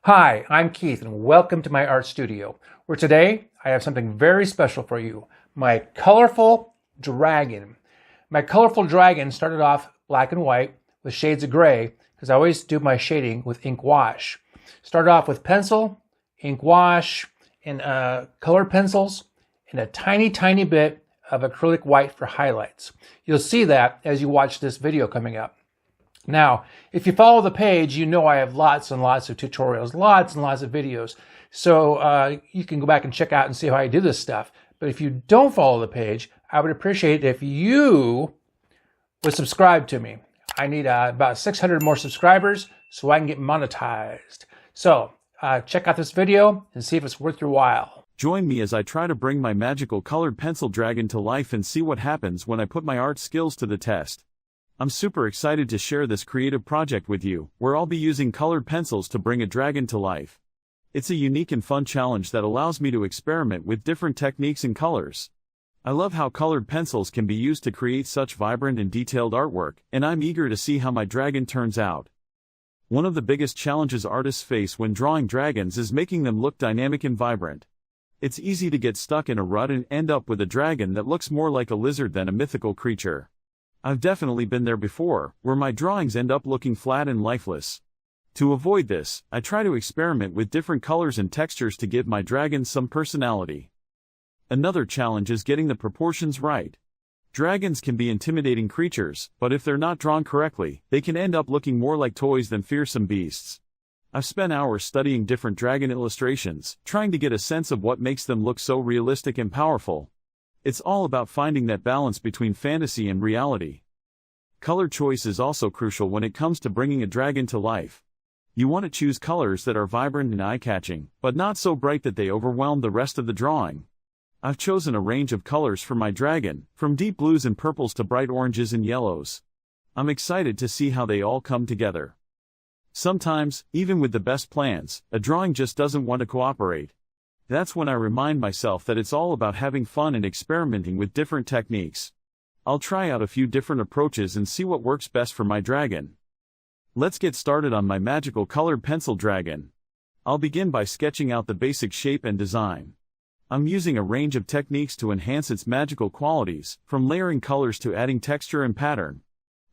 Hi, I'm Keith and welcome to my art studio, where today I have something very special for you, my colorful dragon. My colorful dragon started off black and white with shades of gray because I always do my shading with ink wash. Started off with pencil, ink wash, and colored pencils, and a tiny bit of acrylic white for highlights. You'll see that as you watch this video coming up. Now, if you follow the page, you know I have lots and lots of tutorials, lots and lots of videos. So you can go back and check out and see how I do this stuff. But if you don't follow the page, I would appreciate it if you would subscribe to me. I need about 600 more subscribers so I can get monetized. So check out this video and see if it's worth your while. Join me as I try to bring my magical colored pencil dragon to life and see what happens when I put my art skills to the test. I'm super excited to share this creative project with you, where I'll be using colored pencils to bring a dragon to life. It's a unique and fun challenge that allows me to experiment with different techniques and colors. I love how colored pencils can be used to create such vibrant and detailed artwork, and I'm eager to see how my dragon turns out. One of the biggest challenges artists face when drawing dragons is making them look dynamic and vibrant. It's easy to get stuck in a rut and end up with a dragon that looks more like a lizard than a mythical creature. I've definitely been there before, where my drawings end up looking flat and lifeless. To avoid this, I try to experiment with different colors and textures to give my dragons some personality. Another challenge is getting the proportions right. Dragons can be intimidating creatures, but if they're not drawn correctly, they can end up looking more like toys than fearsome beasts. I've spent hours studying different dragon illustrations, trying to get a sense of what makes them look so realistic and powerful. It's all about finding that balance between fantasy and reality. Color choice is also crucial when it comes to bringing a dragon to life. You want to choose colors that are vibrant and eye-catching, but not so bright that they overwhelm the rest of the drawing. I've chosen a range of colors for my dragon, from deep blues and purples to bright oranges and yellows. I'm excited to see how they all come together. Sometimes, even with the best plans, a drawing just doesn't want to cooperate. That's when I remind myself that it's all about having fun and experimenting with different techniques. I'll try out a few different approaches and see what works best for my dragon. Let's get started on my magical colored pencil dragon. I'll begin by sketching out the basic shape and design. I'm using a range of techniques to enhance its magical qualities, from layering colors to adding texture and pattern.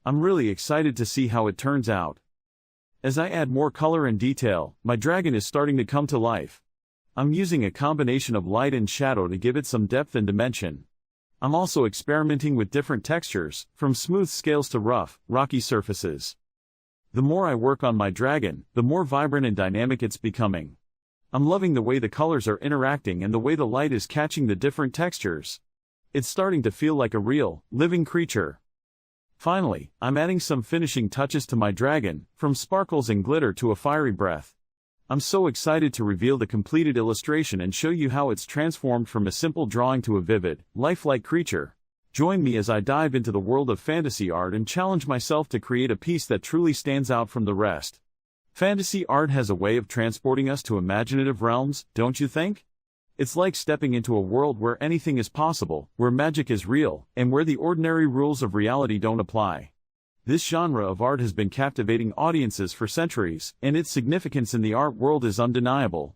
I'm really excited to see how it turns out. As I add more color and detail, my dragon is starting to come to life. I'm using a combination of light and shadow to give it some depth and dimension. I'm also experimenting with different textures, from smooth scales to rough, rocky surfaces. The more I work on my dragon, the more vibrant and dynamic it's becoming. I'm loving the way the colors are interacting and the way the light is catching the different textures. It's starting to feel like a real, living creature. Finally, I'm adding some finishing touches to my dragon, from sparkles and glitter to a fiery breath. I'm so excited to reveal the completed illustration and show you how it's transformed from a simple drawing to a vivid, lifelike creature. Join me as I dive into the world of fantasy art and challenge myself to create a piece that truly stands out from the rest. Fantasy art has a way of transporting us to imaginative realms, don't you think? It's like stepping into a world where anything is possible, where magic is real, and where the ordinary rules of reality don't apply. This genre of art has been captivating audiences for centuries, and its significance in the art world is undeniable.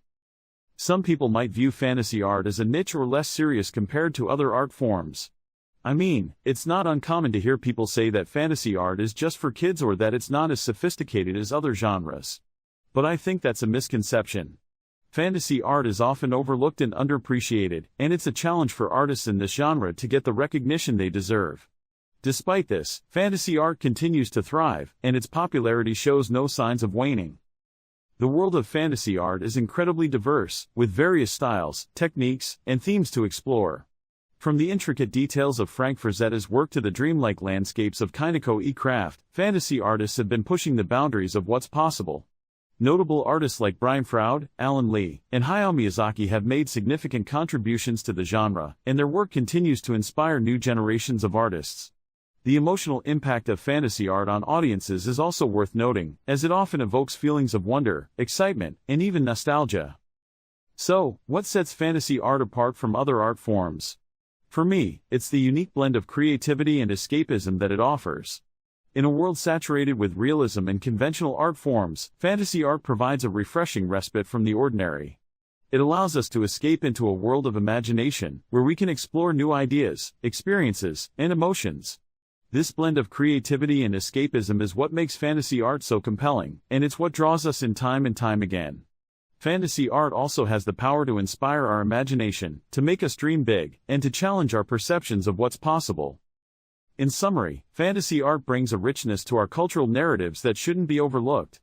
Some people might view fantasy art as a niche or less serious compared to other art forms. I mean, it's not uncommon to hear people say that fantasy art is just for kids or that it's not as sophisticated as other genres. But I think that's a misconception. Fantasy art is often overlooked and underappreciated, and it's a challenge for artists in this genre to get the recognition they deserve. Despite this, fantasy art continues to thrive, and its popularity shows no signs of waning. The world of fantasy art is incredibly diverse, with various styles, techniques, and themes to explore. From the intricate details of Frank Frazetta's work to the dreamlike landscapes of Kineko E. Craft, fantasy artists have been pushing the boundaries of what's possible. Notable artists like Brian Froud, Alan Lee, and Hayao Miyazaki have made significant contributions to the genre, and their work continues to inspire new generations of artists. The emotional impact of fantasy art on audiences is also worth noting, as it often evokes feelings of wonder, excitement, and even nostalgia. So, what sets fantasy art apart from other art forms? For me, it's the unique blend of creativity and escapism that it offers. In a world saturated with realism and conventional art forms, fantasy art provides a refreshing respite from the ordinary. It allows us to escape into a world of imagination, where we can explore new ideas, experiences, and emotions. This blend of creativity and escapism is what makes fantasy art so compelling, and it's what draws us in time and time again. Fantasy art also has the power to inspire our imagination, to make us dream big, and to challenge our perceptions of what's possible. In summary, fantasy art brings a richness to our cultural narratives that shouldn't be overlooked.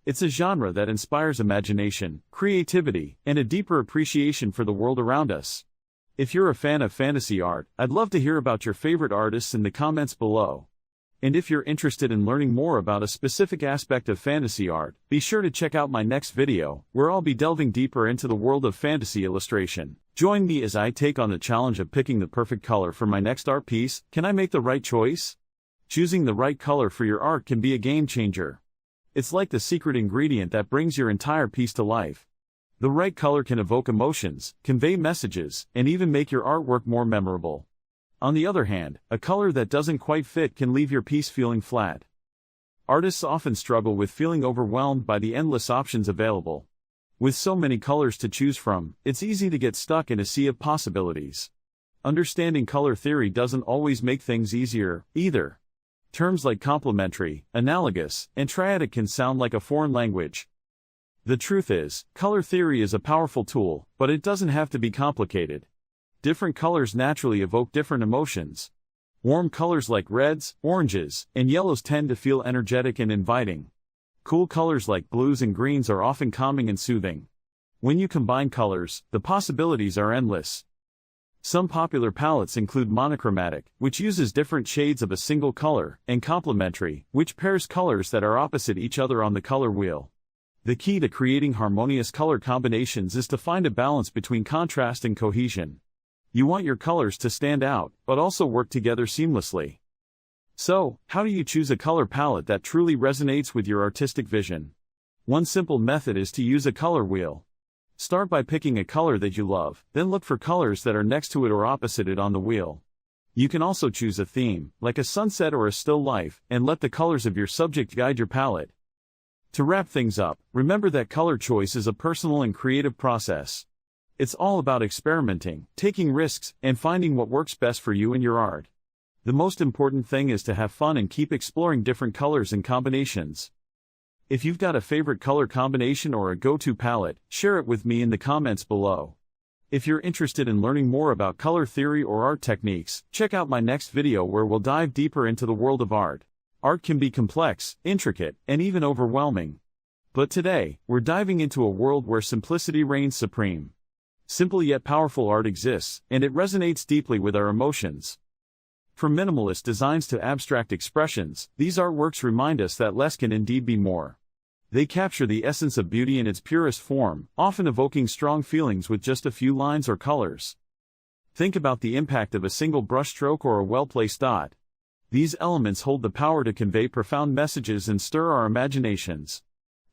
It's a genre that inspires imagination, creativity, and a deeper appreciation for the world around us. If you're a fan of fantasy art, I'd love to hear about your favorite artists in the comments below. And if you're interested in learning more about a specific aspect of fantasy art, be sure to check out my next video, where I'll be delving deeper into the world of fantasy illustration. Join me as I take on the challenge of picking the perfect color for my next art piece. Can I make the right choice? Choosing the right color for your art can be a game changer. It's like the secret ingredient that brings your entire piece to life. The right color can evoke emotions, convey messages, and even make your artwork more memorable. On the other hand, a color that doesn't quite fit can leave your piece feeling flat. Artists often struggle with feeling overwhelmed by the endless options available. With so many colors to choose from, it's easy to get stuck in a sea of possibilities. Understanding color theory doesn't always make things easier, either. Terms like complementary, analogous, and triadic can sound like a foreign language. The truth is, color theory is a powerful tool, but it doesn't have to be complicated. Different colors naturally evoke different emotions. Warm colors like reds, oranges, and yellows tend to feel energetic and inviting. Cool colors like blues and greens are often calming and soothing. When you combine colors, the possibilities are endless. Some popular palettes include monochromatic, which uses different shades of a single color, and complementary, which pairs colors that are opposite each other on the color wheel. The key to creating harmonious color combinations is to find a balance between contrast and cohesion. You want your colors to stand out, but also work together seamlessly. So, how do you choose a color palette that truly resonates with your artistic vision? One simple method is to use a color wheel. Start by picking a color that you love, then look for colors that are next to it or opposite it on the wheel. You can also choose a theme, like a sunset or a still life, and let the colors of your subject guide your palette. To wrap things up, remember that color choice is a personal and creative process. It's all about experimenting, taking risks, and finding what works best for you and your art. The most important thing is to have fun and keep exploring different colors and combinations. If you've got a favorite color combination or a go-to palette, share it with me in the comments below. If you're interested in learning more about color theory or art techniques, check out my next video where we'll dive deeper into the world of art. Art can be complex, intricate, and even overwhelming. But today, we're diving into a world where simplicity reigns supreme. Simple yet powerful art exists, and it resonates deeply with our emotions. From minimalist designs to abstract expressions, these artworks remind us that less can indeed be more. They capture the essence of beauty in its purest form, often evoking strong feelings with just a few lines or colors. Think about the impact of a single brushstroke or a well-placed dot. These elements hold the power to convey profound messages and stir our imaginations.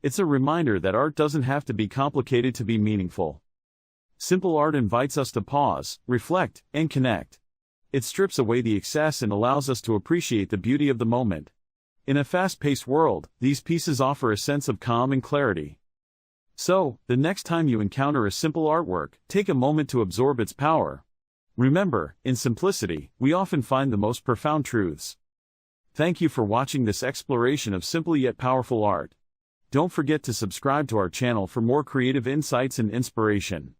It's a reminder that art doesn't have to be complicated to be meaningful. Simple art invites us to pause, reflect, and connect. It strips away the excess and allows us to appreciate the beauty of the moment. In a fast-paced world, these pieces offer a sense of calm and clarity. So, the next time you encounter a simple artwork, take a moment to absorb its power. Remember, in simplicity, we often find the most profound truths. Thank you for watching this exploration of simple yet powerful art. Don't forget to subscribe to our channel for more creative insights and inspiration.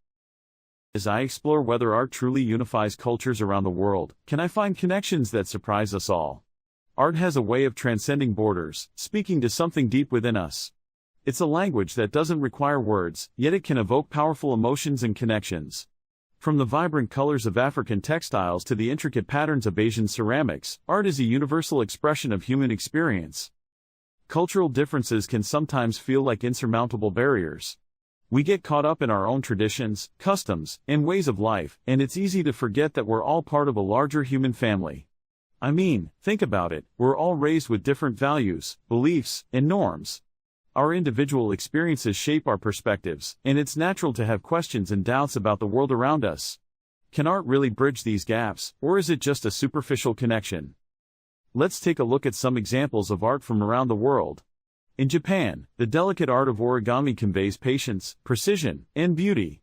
As I explore whether art truly unifies cultures around the world, can I find connections that surprise us all? Art has a way of transcending borders, speaking to something deep within us. It's a language that doesn't require words, yet it can evoke powerful emotions and connections. From the vibrant colors of African textiles to the intricate patterns of Asian ceramics, art is a universal expression of human experience. Cultural differences can sometimes feel like insurmountable barriers. We get caught up in our own traditions, customs, and ways of life, and it's easy to forget that we're all part of a larger human family. I mean, think about it, we're all raised with different values, beliefs, and norms. Our individual experiences shape our perspectives, and it's natural to have questions and doubts about the world around us. Can art really bridge these gaps, or is it just a superficial connection? Let's take a look at some examples of art from around the world. In Japan, the delicate art of origami conveys patience, precision, and beauty.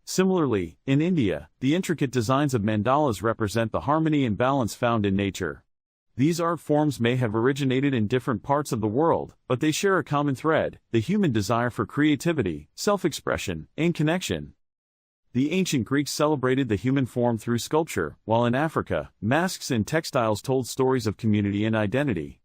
Similarly, in India, the intricate designs of mandalas represent the harmony and balance found in nature. These art forms may have originated in different parts of the world, but they share a common thread: the human desire for creativity, self-expression, and connection. The ancient Greeks celebrated the human form through sculpture, while in Africa, masks and textiles told stories of community and identity.